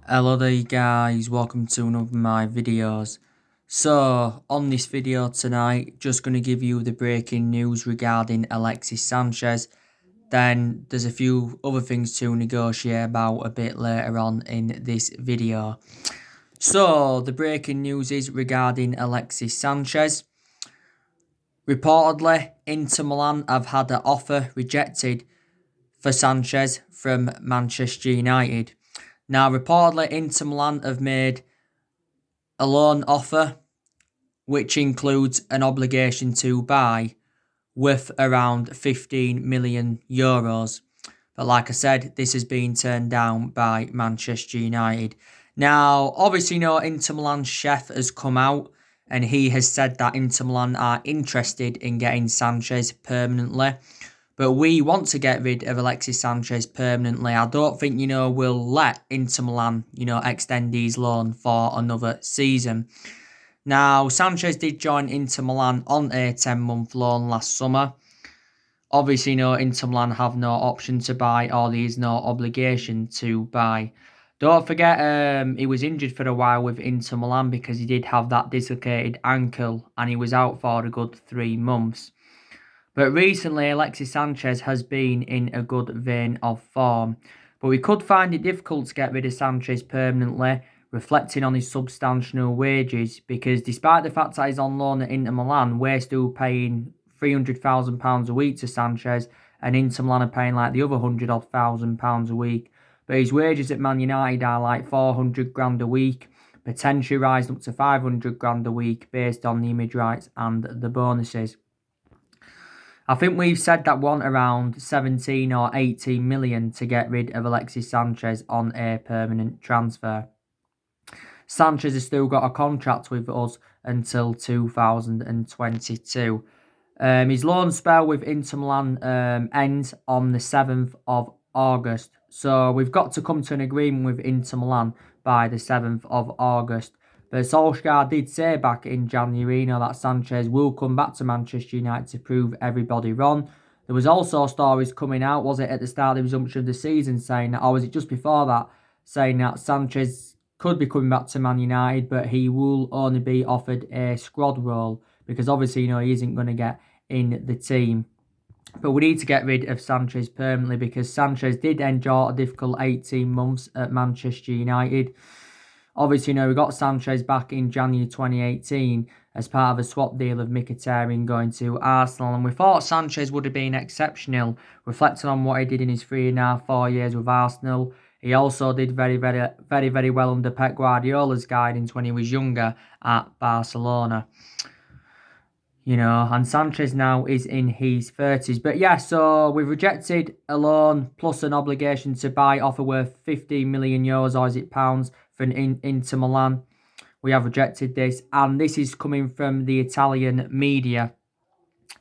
Hello there guys, welcome to one of my videos. So, on this video tonight, just going to give you the breaking news regarding Alexis Sanchez. Then there's a few other things to negotiate about a bit later on in this video. So, the breaking news is regarding Alexis Sanchez. Reportedly, Inter Milan have had an offer rejected for Sanchez from Manchester United. Now, reportedly, Inter Milan have made a loan offer, which includes an obligation to buy worth around 15 million euros. But like I said, this has been turned down by Manchester United. Now, obviously, Inter Milan's chef has come out and he has said that Inter Milan are interested in getting Sanchez permanently. But we want to get rid of Alexis Sanchez permanently. I don't think, we'll let Inter Milan, extend his loan for another season. Now, Sanchez did join Inter Milan on a 10-month loan last summer. Obviously, Inter Milan have no option to buy, or there is no obligation to buy. Don't forget, he was injured for a while with Inter Milan because he did have that dislocated ankle and he was out for a good 3 months. But recently, Alexis Sanchez has been in a good vein of form. But we could find it difficult to get rid of Sanchez permanently, reflecting on his substantial wages, because despite the fact that he's on loan at Inter Milan, we're still paying £300,000 a week to Sanchez, and Inter Milan are paying like the other £100,000 a week. But his wages at Man United are like 400 grand a week, potentially rising up to 500 grand a week based on the image rights and the bonuses. I think we've said that we want around 17 or 18 million to get rid of Alexis Sanchez on a permanent transfer. Sanchez has still got a contract with us until 2022. His loan spell with Inter Milan ends on the 7th of August. So we've got to come to an agreement with Inter Milan by the 7th of August. But Solsjaker did say back in January, that Sanchez will come back to Manchester United to prove everybody wrong. There was also stories coming out, was it at the start of the resumption of the season, saying that, or was it just before that, saying that Sanchez could be coming back to Man United, but he will only be offered a squad role, because obviously, he isn't going to get in the team. But we need to get rid of Sanchez permanently, because Sanchez did endure a difficult 18 months at Manchester United. Obviously, we got Sanchez back in January 2018 as part of a swap deal of Mkhitaryan going to Arsenal. And we thought Sanchez would have been exceptional, reflecting on what he did in his 3.5-4 years with Arsenal. He also did very, very well under Pep Guardiola's guidance when he was younger at Barcelona. And Sanchez now is in his 30s. But yeah, so we've rejected a loan plus an obligation to buy offer worth 15 million euros, or is it pounds, for Inter Milan. We have rejected this, and this is coming from the Italian media.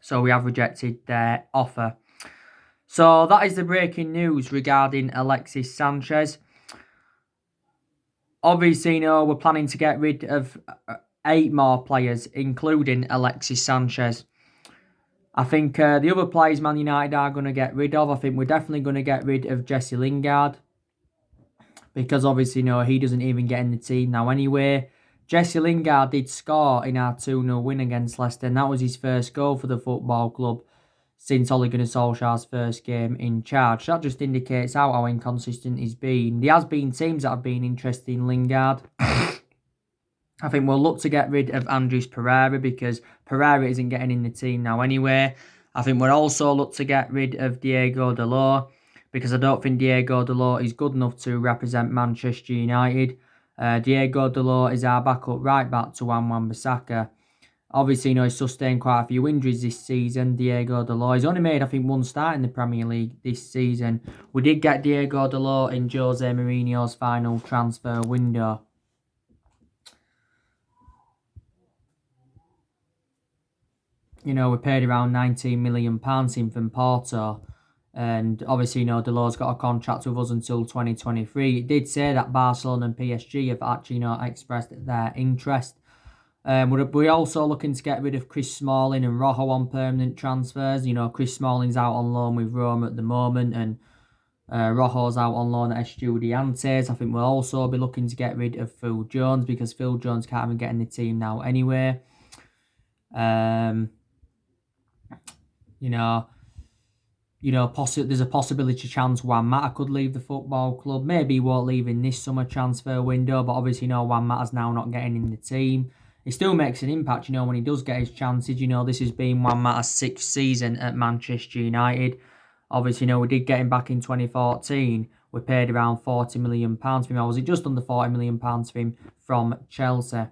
So we have rejected their offer. So that is the breaking news regarding Alexis Sanchez. Obviously, we're planning to get rid of 8 more players, including Alexis Sanchez. I think the other players Man United are going to get rid of, I think we're definitely going to get rid of Jesse Lingard, because obviously, he doesn't even get in the team now anyway. Jesse Lingard did score in our 2-0 win against Leicester, and that was his first goal for the football club since Ole Gunnar Solskjaer's first game in charge. That just indicates how inconsistent he's been. There has been teams that have been interested in Lingard. I think we'll look to get rid of Andres Pereira, because Pereira isn't getting in the team now anyway. I think we'll also look to get rid of Diego Dalot, because I don't think Diego Dalot is good enough to represent Manchester United. Diego Dalot is our backup right back to Wan-Bissaka. Obviously, he's sustained quite a few injuries this season, Diego Dalot. He's only made, I think, 1 start in the Premier League this season. We did get Diego Dalot in Jose Mourinho's final transfer window. We paid around £19 million in from Porto. And obviously, Dalot's got a contract with us until 2023. It did say that Barcelona and PSG have actually, expressed their interest. We're also looking to get rid of Chris Smalling and Rojo on permanent transfers. Chris Smalling's out on loan with Roma at the moment, and Rojo's out on loan at Estudiantes. I think we'll also be looking to get rid of Phil Jones because Phil Jones can't even get in the team now anyway. There's a possibility chance Juan Mata could leave the football club. Maybe he won't leave in this summer transfer window, but obviously, Juan Mata's now not getting in the team. He still makes an impact, when he does get his chances. This has been Juan Mata's 6th season at Manchester United. Obviously, we did get him back in 2014. We paid around £40 million for him. Or was it just under £40 million for him from Chelsea?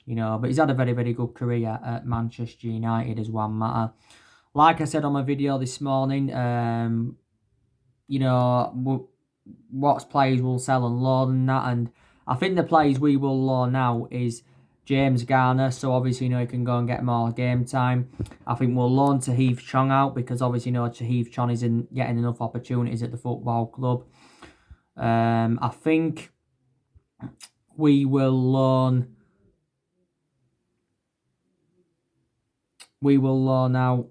But he's had a very, very good career at Manchester United as Juan Mata. Like I said on my video this morning, what players will sell and loan and that. And I think the players we will loan now is James Garner. So obviously, he can go and get more game time. I think we'll loan Tahith Chong out because obviously, Tahith Chong isn't getting enough opportunities at the football club. I think we will loan out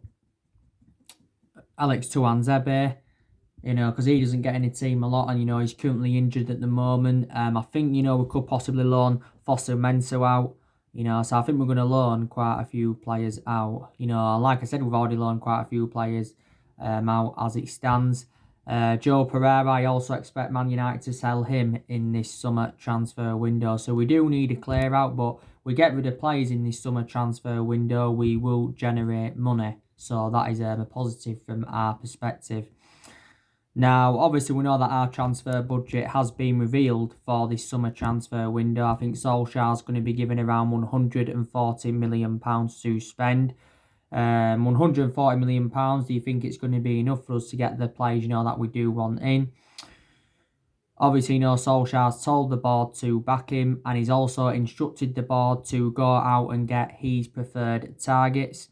Alex Tuanzebe, because he doesn't get in the team a lot and, he's currently injured at the moment. I think, we could possibly loan Fosu Mensah out, so I think we're going to loan quite a few players out. Like I said, we've already loaned quite a few players out as it stands. Joe Pereira, I also expect Man United to sell him in this summer transfer window. So we do need a clear out, but we get rid of players in this summer transfer window, we will generate money. So that is a positive from our perspective. Now, obviously, we know that our transfer budget has been revealed for this summer transfer window. I think Solskjaer is going to be given around £140 million to spend. £140 million, do you think it's going to be enough for us to get the players, that we do want in? Obviously, Solskjaer's told the board to back him, and he's also instructed the board to go out and get his preferred targets.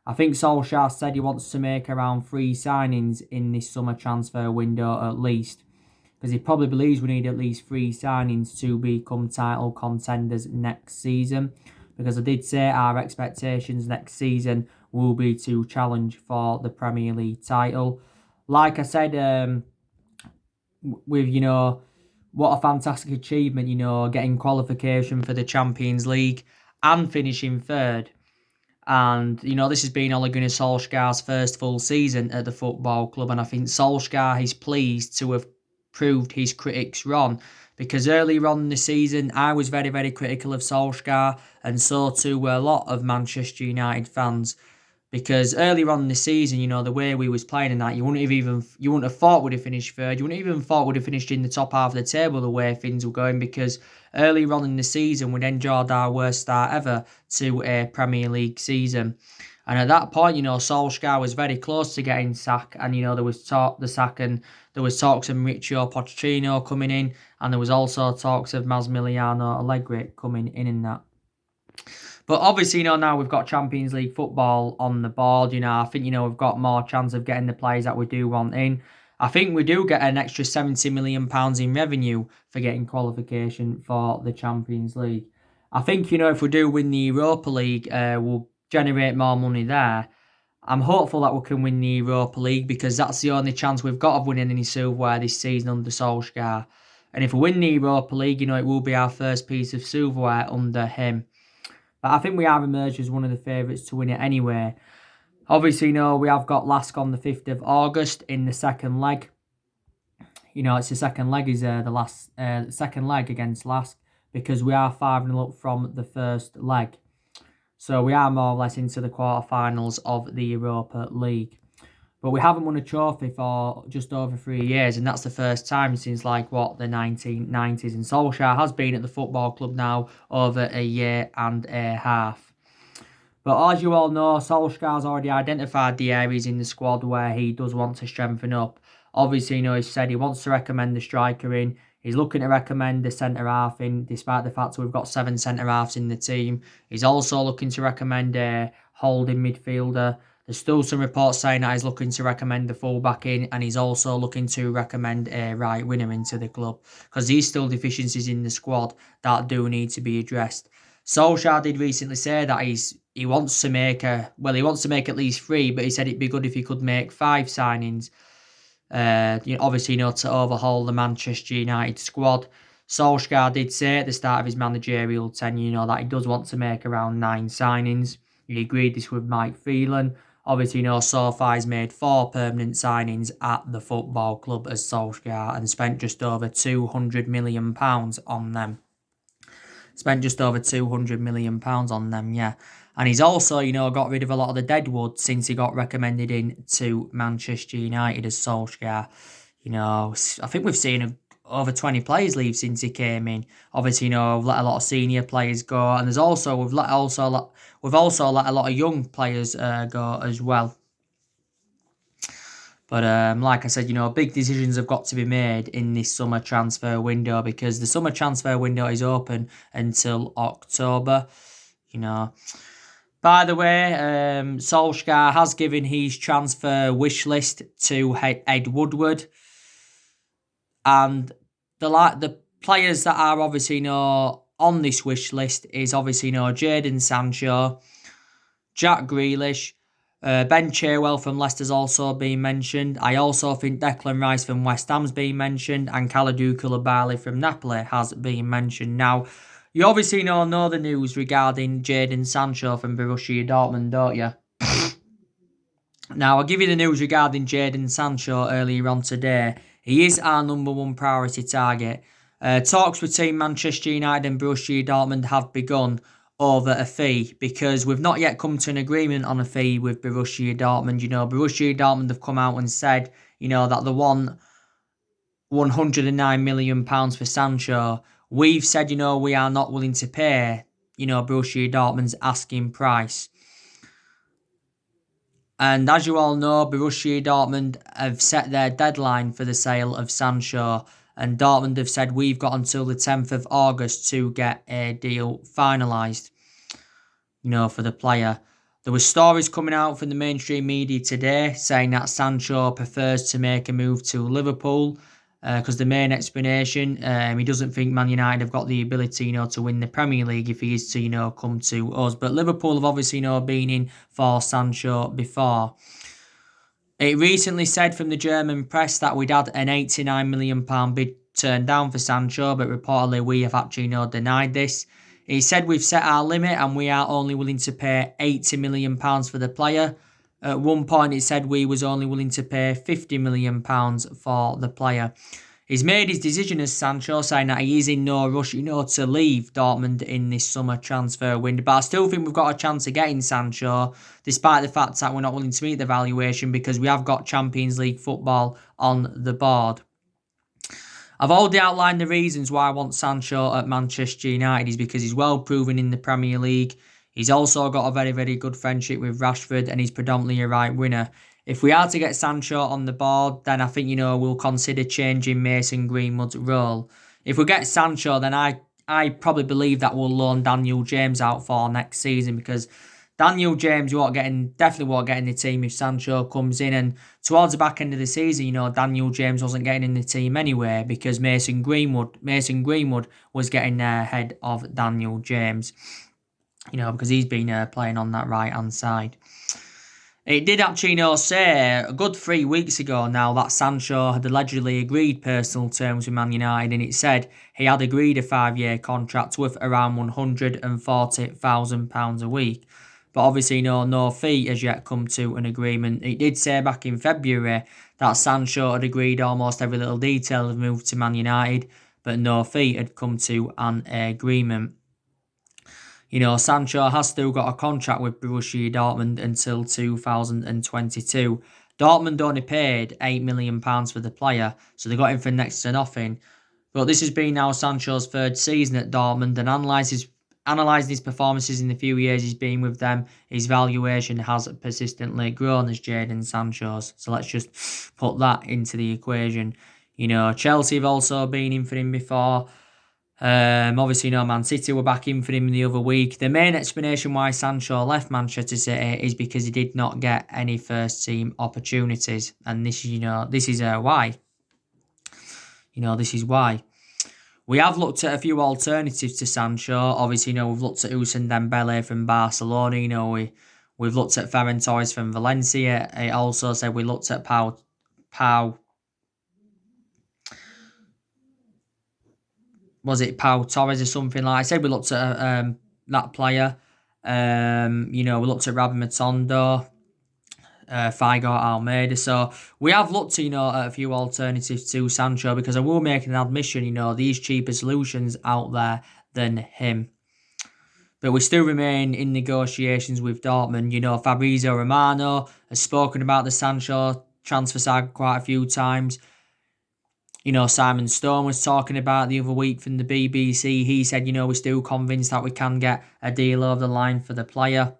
I think Solskjaer said he wants to make around 3 signings in this summer transfer window at least, because he probably believes we need at least 3 signings to become title contenders next season. Because I did say our expectations next season will be to challenge for the Premier League title. Like I said, with, what a fantastic achievement, getting qualification for the Champions League and finishing 3rd. And, this has been Ole Gunnar Solskjaer's first full season at the football club. And I think Solskjaer is pleased to have proved his critics wrong. Because earlier on in the season, I was very, very critical of Solskjaer. And so too were a lot of Manchester United fans. Because earlier on in the season, the way we was playing and that, you wouldn't have thought we'd have finished 3rd. You wouldn't even thought we'd have finished in the top half of the table the way things were going. Because earlier on in the season, we'd enjoyed our worst start ever to a Premier League season. And at that point, Solskjaer was very close to getting sacked. And, there was talks of Mauricio Pochettino coming in. And there was also talks of Massimiliano Allegri coming in and that. But obviously, now we've got Champions League football on the board. I think, we've got more chance of getting the players that we do want in. I think we do get an extra £70 million in revenue for getting qualification for the Champions League. I think, if we do win the Europa League, we'll generate more money there. I'm hopeful that we can win the Europa League because that's the only chance we've got of winning any silverware this season under Solskjaer. And if we win the Europa League, it will be our first piece of silverware under him. But I think we are emerged as one of the favourites to win it anyway. Obviously, we have got Lask on the 5th of August in the second leg. It's the second leg is the second leg against Lask because we are 5-0 up from the first leg. So we are more or less into the quarterfinals of the Europa League. But we haven't won a trophy for just over 3 years, and that's the first time since, the 1990s. And Solskjaer has been at the football club now over a year and a half. But as you all know, Solskjaer's already identified the areas in the squad where he does want to strengthen up. Obviously, he said he wants to recommend the striker in. He's looking to recommend the centre-half in, despite the fact that we've got 7 centre-halves in the team. He's also looking to recommend a holding midfielder. There's still some reports saying that he's looking to recommend the full-back in, and he's also looking to recommend a right winger into the club because there's still deficiencies in the squad that do need to be addressed. Solskjaer did recently say that he wants to make at least 3, but he said it'd be good if he could make 5 signings. Obviously, to overhaul the Manchester United squad. Solskjaer did say at the start of his managerial tenure, that he does want to make around 9 signings. He agreed this with Mike Phelan. Obviously, so far he's made 4 permanent signings at the football club as Solskjaer and spent just over £200 million on them. Spent just over £200 million on them, yeah. And he's also, got rid of a lot of the deadwood since he got recommended in to Manchester United as Solskjaer. I think we've seen over 20 players leave since he came in. Obviously, we've let a lot of senior players go, and we've also let a lot of young players go as well. But like I said, big decisions have got to be made in this summer transfer window because the summer transfer window is open until October. By the way, Solskjaer has given his transfer wish list to Ed Woodward, and the players that are obviously on this wish list is obviously Jadon Sancho, Jack Grealish. Ben Chilwell from Leicester's also been mentioned. I also think Declan Rice from West Ham's been mentioned, and Kalidou Koulibaly from Napoli has been mentioned. Now, you obviously know the news regarding Jadon Sancho from Borussia Dortmund, don't you? Now, I'll give you the news regarding Jadon Sancho earlier on today. He is our number 1 priority target. Talks between Manchester United and Borussia Dortmund have begun over a fee because we've not yet come to an agreement on a fee with Borussia Dortmund. Borussia Dortmund have come out and said, that they want £109 million for Sancho. We've said, we are not willing to pay, Borussia Dortmund's asking price. And as you all know, Borussia Dortmund have set their deadline for the sale of Sancho. And Dortmund have said we've got until the 10th of August to get a deal finalised, for the player. There were stories coming out from the mainstream media today saying that Sancho prefers to make a move to Liverpool because the main explanation, he doesn't think Man United have got the ability, to win the Premier League if he is to, come to us. But Liverpool have obviously, been in for Sancho before. It recently said from the German press that we'd had an £89 million bid turned down for Sancho, but reportedly we have actually denied this. He said we've set our limit and we are only willing to pay £80 million for the player. At one point it said we was only willing to pay £50 million for the player. He's made his decision as Sancho, saying that he is in no rush, to leave Dortmund in this summer transfer window. But I still think we've got a chance of getting Sancho, despite the fact that we're not willing to meet the valuation because we have got Champions League football on the board. I've already outlined the reasons why I want Sancho at Manchester United is because he's well proven in the Premier League. He's also got a very, very good friendship with Rashford and he's predominantly a right winner. If we are to get Sancho on the board, then I think, we'll consider changing Mason Greenwood's role. If we get Sancho, then I probably believe that we'll loan Daniel James out for next season because Daniel James definitely won't get in the team if Sancho comes in. And towards the back end of the season, Daniel James wasn't getting in the team anyway because Mason Greenwood was getting there ahead of Daniel James, because he's been playing on that right-hand side. It did actually say a good 3 weeks ago now that Sancho had allegedly agreed personal terms with Man United, and it said he had agreed a 5-year contract worth around £140,000 a week. But obviously no fee has yet come to an agreement. It did say back in February that Sancho had agreed almost every little detail of move to Man United, but no fee had come to an agreement. Sancho has still got a contract with Borussia Dortmund until 2022. Dortmund only paid £8 million for the player, so they got him for next to nothing. But this has been now Sancho's 3rd season at Dortmund, and analysing his performances in the few years he's been with them, his valuation has persistently grown as Jadon Sancho's. So let's just put that into the equation. Chelsea have also been in for him before. Obviously, Man City were back in for him the other week. The main explanation why Sancho left Manchester City is because he did not get any first team opportunities, and this is why. This is why. We have looked at a few alternatives to Sancho. Obviously, we've looked at Ousmane Dembele from Barcelona. We've looked at Ferran Torres from Valencia. It also said we looked at Pau was it Pau Torres or something like I said? We looked at that player. We looked at Rabbi Matondo, Figo Almeida. So we have looked, at a few alternatives to Sancho because I will make an admission, these cheaper solutions out there than him. But we still remain in negotiations with Dortmund. Fabrizio Romano has spoken about the Sancho transfer saga quite a few times. Simon Stone was talking about the other week from the BBC. He said, we're still convinced that we can get a deal over the line for the player.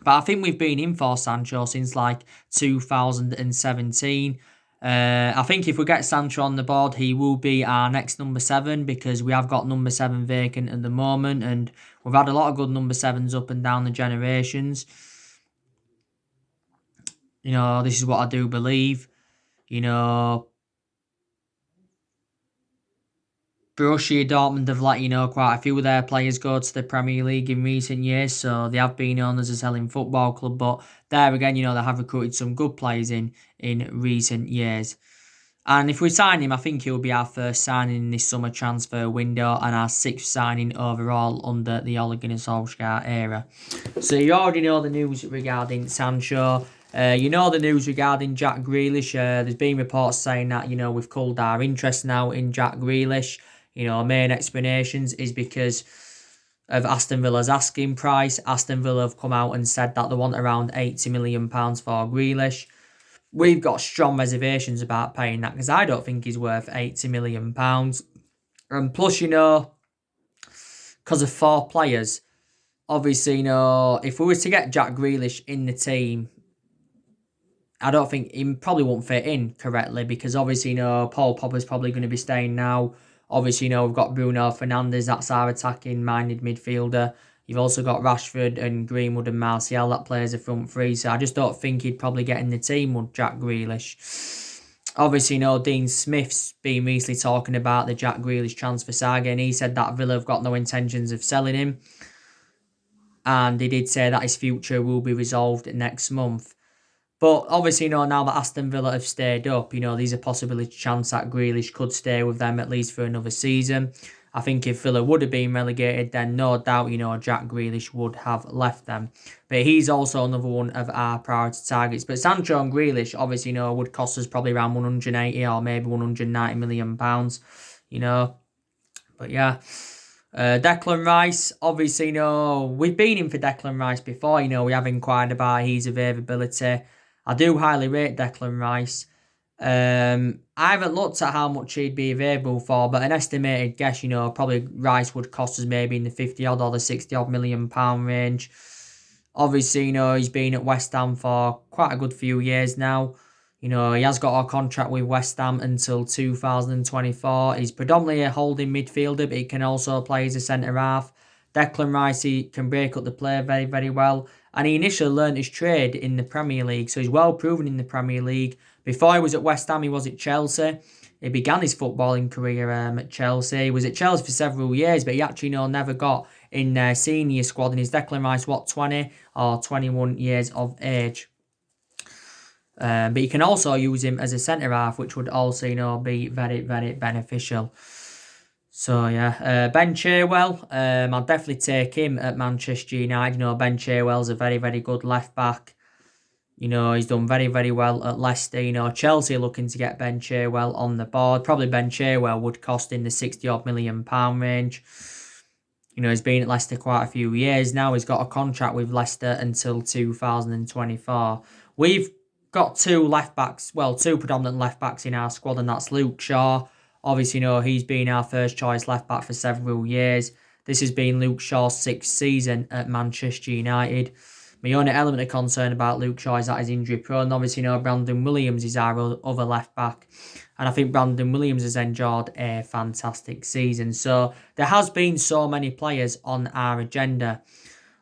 But I think we've been in for Sancho since 2017. I think if we get Sancho on the board, he will be our next number 7 because we have got number 7 vacant at the moment and we've had a lot of good number 7s up and down the generations. This is what I do believe. Borussia Dortmund have let quite a few of their players go to the Premier League in recent years, so they have been known as a selling football club. But there again, they have recruited some good players in recent years. And if we sign him, I think he'll be our first signing in this summer transfer window and our 6th signing overall under the Ole Gunnar Solskjaer era. So you already know the news regarding Sancho. The news regarding Jack Grealish. There's been reports saying that, we've culled our interest now in Jack Grealish. Main explanations is because of Aston Villa's asking price. Aston Villa have come out and said that they want around £80 million for Grealish. We've got strong reservations about paying that because I don't think he's worth £80 million. And plus, because of 4 players, obviously, if we were to get Jack Grealish in the team, I don't think he probably won't fit in correctly because obviously, Paul Pogba's probably going to be staying now. Obviously, we've got Bruno Fernandes, that's our attacking-minded midfielder. You've also got Rashford and Greenwood and Martial that plays a front three. So I just don't think he'd probably get in the team with Jack Grealish. Obviously, Dean Smith's been recently talking about the Jack Grealish transfer saga and he said that Villa have got no intentions of selling him. And he did say that his future will be resolved next month. But obviously, now that Aston Villa have stayed up, there's a possibility chance that Grealish could stay with them at least for another season. I think if Villa would have been relegated, then no doubt, Jack Grealish would have left them. But he's also another one of our priority targets. But Sancho and Grealish, obviously, would cost us probably around 180 or maybe 190 million pounds, But yeah. Declan Rice, obviously, we've been in for Declan Rice before, we have inquired about his availability. I do highly rate Declan Rice. I haven't looked at how much he'd be available for, but an estimated guess, probably Rice would cost us maybe in the 50 odd or the 60 odd million pound range. Obviously, he's been at West Ham for quite a good few years now. He has got a contract with West Ham until 2024. He's predominantly a holding midfielder, but he can also play as a centre-half. Declan Rice, he can break up the play very, very well. And he initially learned his trade in the Premier League, so he's well proven in the Premier League. Before he was at West Ham, he was at Chelsea. He began his footballing career at Chelsea. He was at Chelsea for several years, but he actually never got in their senior squad. And his Declan Rice, 20 or 21 years of age. But you can also use him as a centre-half, which would also, be very, very beneficial. So, yeah, Ben Chilwell, I'll definitely take him at Manchester United. Ben Chilwell's a very, very good left-back. He's done very, very well at Leicester. Chelsea are looking to get Ben Chilwell on the board. Probably Ben Chilwell would cost in the 60 odd million pound range. He's been at Leicester quite a few years now. He's got a contract with Leicester until 2024. We've got two predominant left-backs in our squad, and that's Luke Shaw. Obviously, he's been our first choice left-back for several years. This has been Luke Shaw's 6th season at Manchester United. My only element of concern about Luke Shaw is that he's injury-prone. Obviously, Brandon Williams is our other left-back. And I think Brandon Williams has enjoyed a fantastic season. So, there has been so many players on our agenda.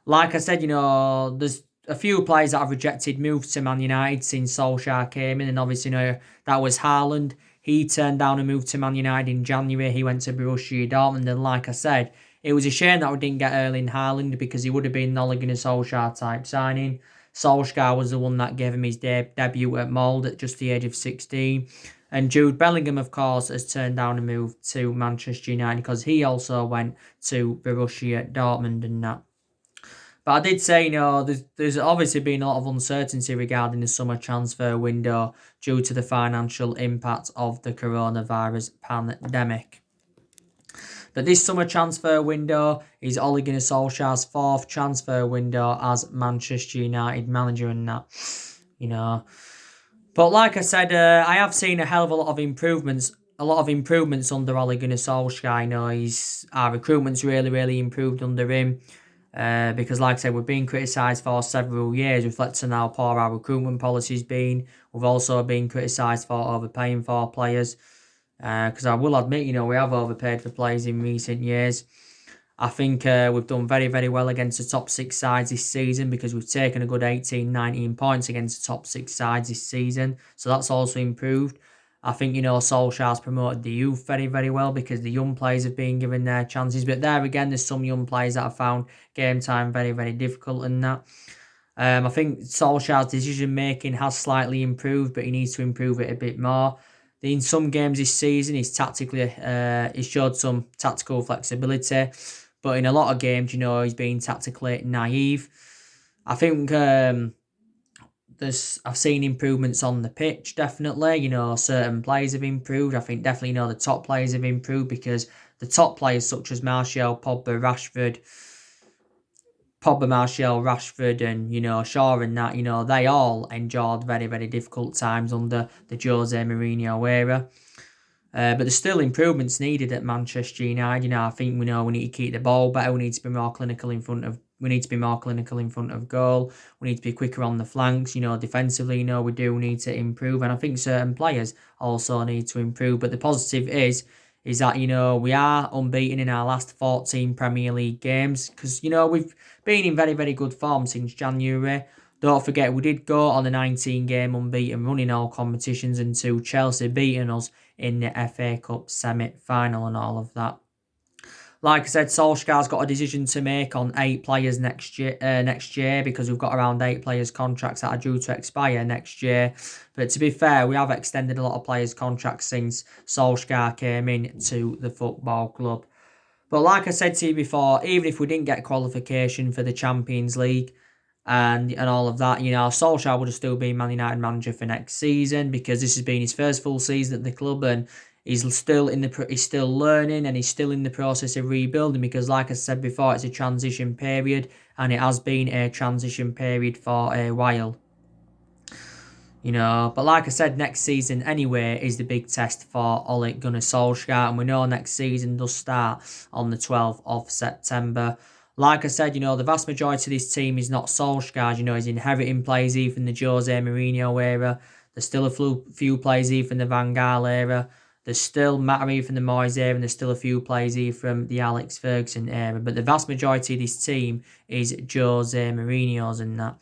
Like I said, there's a few players that have rejected moves to Man United since Solskjaer came in. And obviously, that was Haaland. He turned down a move to Man United in January. He went to Borussia Dortmund. And like I said, it was a shame that we didn't get Erling Haaland because he would have been an Ole Gunnar Solskjaer type signing. Solskjaer was the one that gave him his debut at Molde at just the age of 16. And Jude Bellingham, of course, has turned down a move to Manchester United because he also went to Borussia Dortmund and that. But I did say, there's obviously been a lot of uncertainty regarding the summer transfer window due to the financial impact of the coronavirus pandemic. But this summer transfer window is Ole Gunnar Solskjaer's fourth transfer window as Manchester United manager and that, But like I said, I have seen a hell of a lot of improvements. A lot of improvements under Ole Gunnar Solskjaer. Our recruitment's really, really improved under him. Because, like I said, we've been criticised for several years, reflecting how poor our recruitment policy's been. We've also been criticised for overpaying for players. Because I will admit, we have overpaid for players in recent years. I think we've done very, very well against the top six sides this season because we've taken a good 18, 19 points against the top six sides this season. So that's also improved. I think, Solskjaer's promoted the youth very, very well because the young players have been given their chances. But there again, there's some young players that have found game time very, very difficult and that. I think Solskjaer's decision making has slightly improved, but he needs to improve it a bit more. In some games this season, he's showed some tactical flexibility, but in a lot of games, he's been tactically naive. I think I've seen improvements on the pitch, definitely. Certain players have improved. I think definitely, the top players have improved because the top players such as Martial, Pogba, Martial, Rashford and, Shaw and that, they all endured very, very difficult times under the Jose Mourinho era. But there's still improvements needed at Manchester United. I think we need to keep the ball better. We need to be more clinical in front of goal. We need to be quicker on the flanks. Defensively, we do need to improve. And I think certain players also need to improve. But the positive is that, we are unbeaten in our last 14 Premier League games. Because, we've been in very, very good form since January. Don't forget, we did go on a 19-game unbeaten run in all competitions until Chelsea beating us in the FA Cup semi-final and all of that. Like I said, Solskjaer's got a decision to make on 8 players next year because we've got around 8 players' contracts that are due to expire next year. But to be fair, we have extended a lot of players' contracts since Solskjaer came in to the football club. But like I said to you before, even if we didn't get qualification for the Champions League and all of that, Solskjaer would have still been Man United manager for next season because this has been his first full season at the club and he's still learning and he's still in the process of rebuilding because, like I said before, it's a transition period and it has been a transition period for a while. But like I said, next season anyway is the big test for Ole Gunnar Solskjaer and we know next season does start on the 12th of September. Like I said, the vast majority of this team is not Solskjaer. He's inheriting players even from the Jose Mourinho era. There's still a few players even from the Van Gaal era. There's still Mattery from the Moyes era, and there's still a few players here from the Alex Ferguson era. But the vast majority of this team is Jose Mourinho's and that.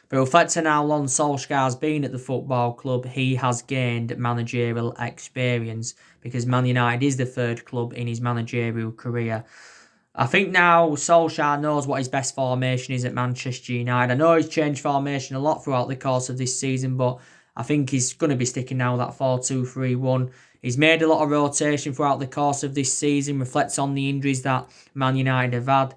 But reflecting how long Solskjaer's been at the football club, he has gained managerial experience because Man United is the third club in his managerial career. I think now Solskjaer knows what his best formation is at Manchester United. I know he's changed formation a lot throughout the course of this season, but I think he's going to be sticking now with that 4-2-3-1. He's made a lot of rotation throughout the course of this season, reflects on the injuries that Man United have had.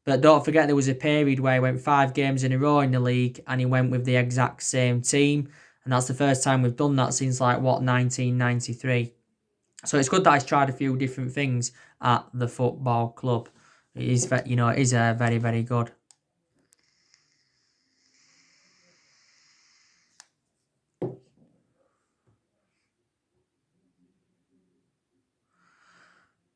But don't forget there was a period where he went 5 games in a row in the league and he went with the exact same team. And that's the first time we've done that since 1993. So it's good that he's tried a few different things at the football club. It is, very, very good.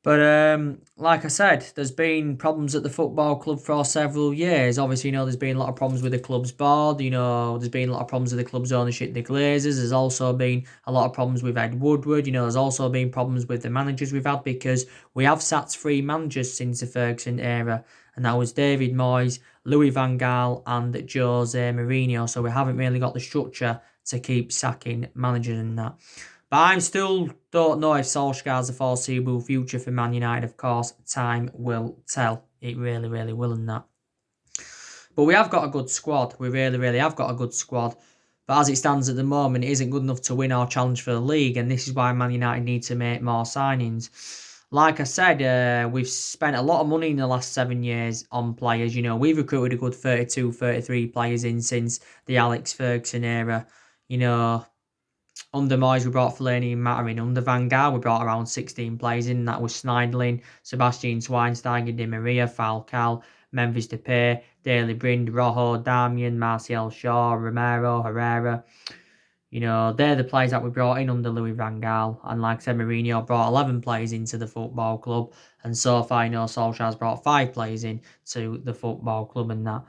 But like I said, there's been problems at the football club for several years. Obviously, there's been a lot of problems with the club's board. There's been a lot of problems with the club's ownership, the Glazers. There's also been a lot of problems with Ed Woodward. There's also been problems with the managers we've had because we have sacked 3 managers since the Ferguson era. And that was David Moyes, Louis van Gaal and Jose Mourinho. So we haven't really got the structure to keep sacking managers and that. But I still don't know if Solskjaer's a foreseeable future for Man United. Of course, time will tell. It really, really will and that. But we have got a good squad. We really, really have got a good squad. But as it stands at the moment, it isn't good enough to win or challenge for the league, and this is why Man United need to make more signings. Like I said, we've spent a lot of money in the last 7 years on players. We've recruited a good 32, 33 players in since the Alex Ferguson era. Under Moyes, we brought Fellaini and Maturin. Under Van Gaal, we brought around 16 players in. That was Schneiderlin, Sebastian Schweinsteiger, Di Maria, Falcao, Memphis Depay, Daley Blind, Rojo, Darmian, Martial Shaw, Romero, Herrera. They're the players that we brought in under Louis Van Gaal. And like I said, Mourinho brought 11 players into the football club. And so far, Solskjaer's brought 5 players in to the football club and that.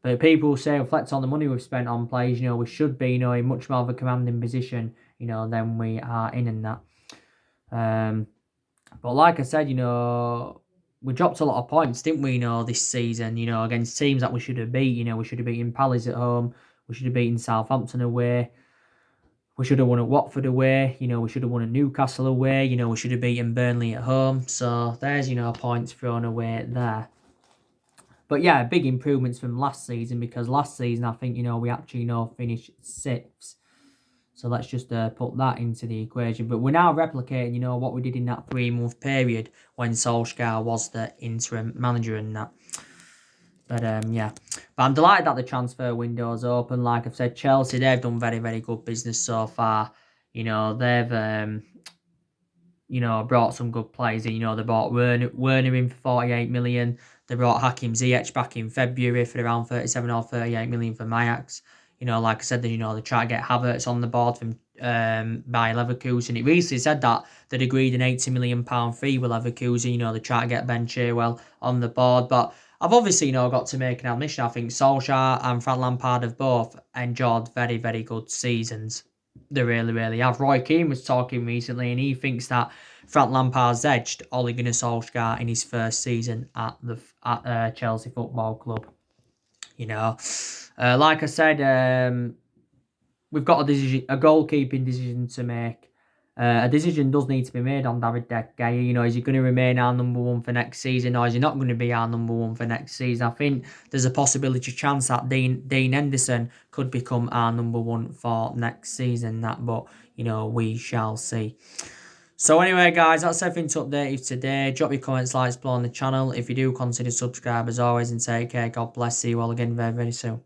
But people say, reflect on the money we've spent on players, we should be, in much more of a commanding position, than we are in and that. But like I said, we dropped a lot of points, didn't we, this season, against teams that we should have beat. We should have beaten Palace at home. We should have beaten Southampton away. We should have won at Watford away. We should have won at Newcastle away. We should have beaten Burnley at home. So there's, points thrown away there. But yeah, big improvements from last season, because last season, I think, we actually, finished 6th. So let's just put that into the equation. But we're now replicating, what we did in that 3-month period when Solskjaer was the interim manager and that. But yeah. But I'm delighted that the transfer window's open. Like I've said, Chelsea, they've done very, very good business so far. They've brought some good players in. They brought Werner in for 48 million. They brought Hakim Ziyech back in February for around 37 or 38 million from Ajax. Like I said, they try to get Havertz on the board from by Leverkusen. It recently said that they'd agreed an £80 million fee with Leverkusen. They try to get Ben Chilwell on the board. But I've obviously, got to make an admission. I think Solskjaer and Frank Lampard have both enjoyed very, very good seasons. They really, really have. Roy Keane was talking recently, and he thinks that Frank Lampard's edged Ole Gunnar Solskjaer in his first season at Chelsea Football Club. Like I said, we've got a goalkeeping decision to make. A decision does need to be made on David De Gea. Is he going to remain our number 1 for next season, or is he not going to be our number 1 for next season? I think there's a possibility, chance that Dean Henderson could become our number 1 for next season. But we shall see. So anyway, guys, that's everything to update you today. Drop your comments, likes below on the channel. If you do, consider subscribe as always, and take care. God bless. See you all again very, very soon.